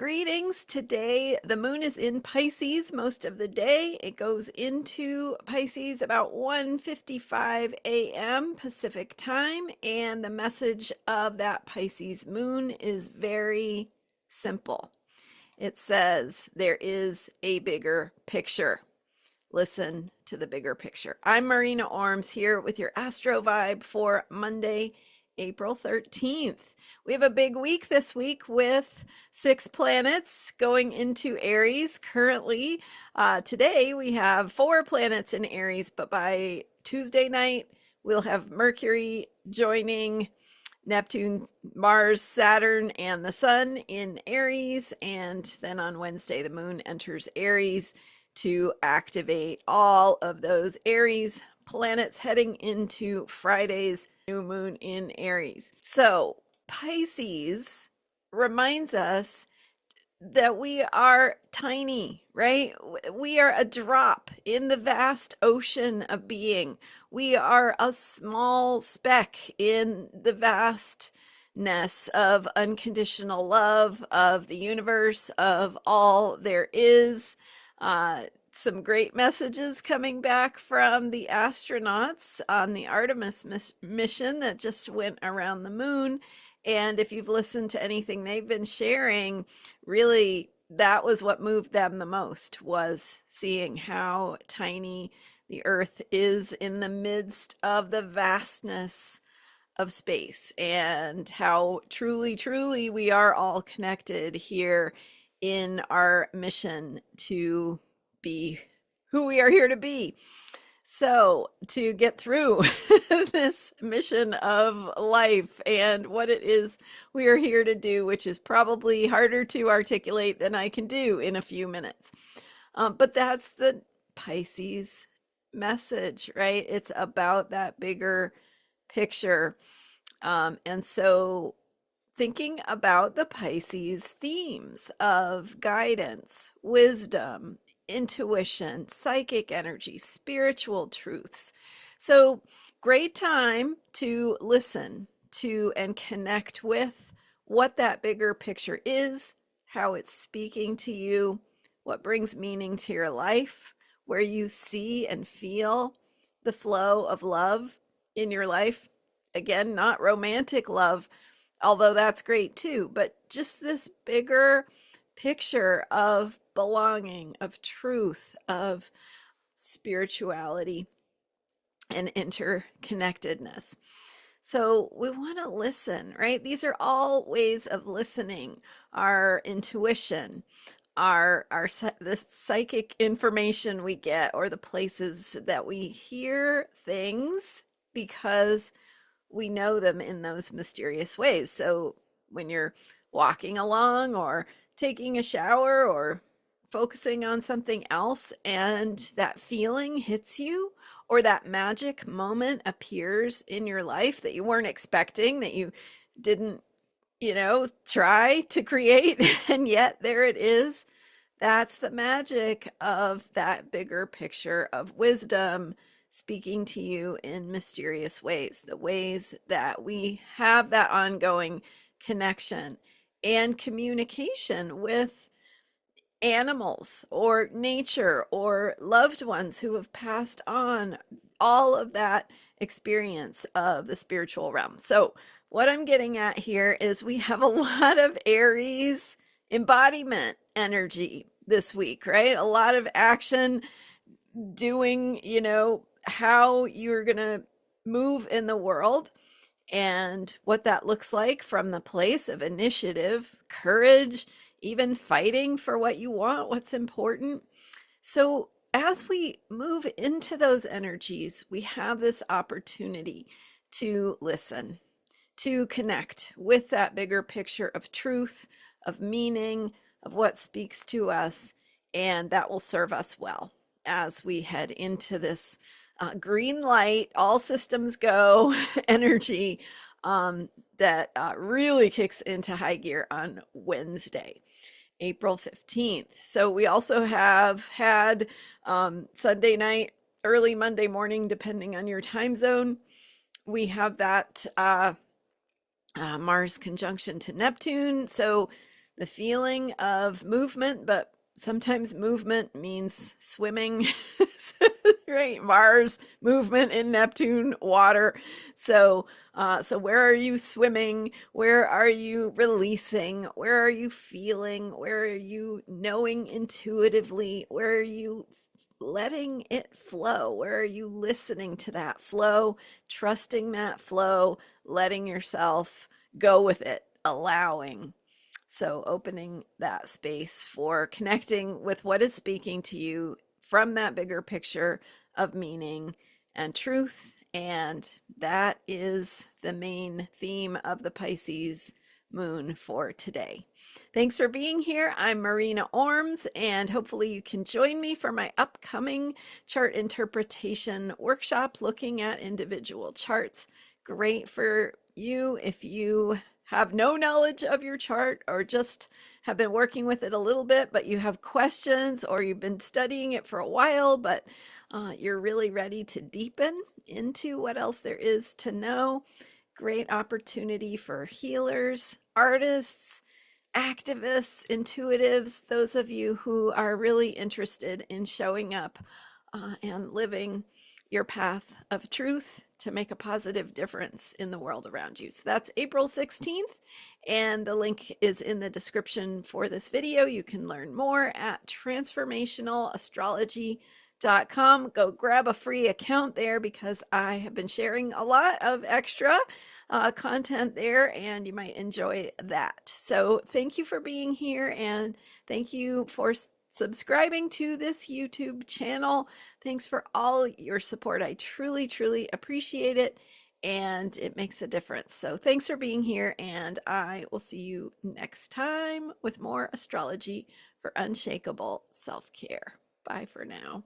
Greetings. Today, the moon is in Pisces most of the day. It goes into Pisces about 1:55 a.m. Pacific time, and the message of that Pisces moon is very simple. It says there is a bigger picture. Listen to the bigger picture. I'm Marina Orms here with your Astro Vibe for Monday, April 13th. We have a big week this week with 6 planets going into Aries currently. Today we have 4 planets in Aries, but by Tuesday night we'll have Mercury joining Neptune, Mars, Saturn, and the Sun in Aries. And then on Wednesday, the moon enters Aries to activate all of those Aries planets heading into Friday's new moon in Aries. So Pisces reminds us that we are tiny, right? We are a drop in the vast ocean of being. We are a small speck in the vastness of unconditional love, of the universe, of all there is. Some great messages coming back from the astronauts on the Artemis mission that just went around the moon. And if you've listened to anything they've been sharing, really that was what moved them the most, was seeing how tiny the Earth is in the midst of the vastness of space, and how truly, truly we are all connected here in our mission to be who we are here to be. So to get through this mission of life and what it is we are here to do, which is probably harder to articulate than I can do in a few minutes. But that's the Pisces message, right? It's about that bigger picture. And so thinking about the Pisces themes of guidance, wisdom, intuition, psychic energy, spiritual truths. So great time to listen to and connect with what that bigger picture is, how it's speaking to you, what brings meaning to your life, where you see and feel the flow of love in your life. Again, not romantic love, although that's great too, but just this bigger picture of belonging, of truth, of spirituality and interconnectedness. So we want to listen, right? These are all ways of listening. Our intuition, the psychic information we get, or the places that we hear things because we know them in those mysterious ways. So when you're walking along or taking a shower or focusing on something else and that feeling hits you, or that magic moment appears in your life that you weren't expecting, that you didn't, try to create, and yet there it is. That's the magic of that bigger picture of wisdom speaking to you in mysterious ways, the ways that we have that ongoing connection and communication with animals or nature or loved ones who have passed on, all of that experience of the spiritual realm. So what I'm getting at here is we have a lot of Aries embodiment energy this week, right? A lot of action, doing, how you're going to move in the world and what that looks like from the place of initiative, courage, even fighting for what you want, what's important. So as we move into those energies, we have this opportunity to listen, to connect with that bigger picture of truth, of meaning, of what speaks to us, and that will serve us well as we head into this green light, all systems go energy that really kicks into high gear on Wednesday, April 15th. So we also have had Sunday night, early Monday morning, depending on your time zone. We have that Mars conjunction to Neptune. So the feeling of movement, but sometimes movement means swimming. Right, Mars movement in Neptune water. So where are you swimming? Where are you releasing? Where are you feeling? Where are you knowing intuitively? Where are you letting it flow? Where are you listening to that flow, trusting that flow, letting yourself go with it, allowing? So, opening that space for connecting with what is speaking to you from that bigger picture of meaning and truth. And that is the main theme of the Pisces moon for today. Thanks for being here. I'm Marina Orms, and hopefully you can join me for my upcoming chart interpretation workshop looking at individual charts. Great for you if you have no knowledge of your chart or just have been working with it a little bit, but you have questions, or you've been studying it for a while, but you're really ready to deepen into what else there is to know. Great opportunity for healers, artists, activists, intuitives, those of you who are really interested in showing up and living your path of truth to make a positive difference in the world around you. So that's April 16th, and the link is in the description for this video. You can learn more at transformationalastrology.com. Go grab a free account there, because I have been sharing a lot of extra content there, and you might enjoy that. So thank you for being here, and thank you for subscribing to this YouTube channel. Thanks for all your support. I truly, truly appreciate it, and it makes a difference. So thanks for being here, and I will see you next time with more astrology for unshakable self-care. Bye for now.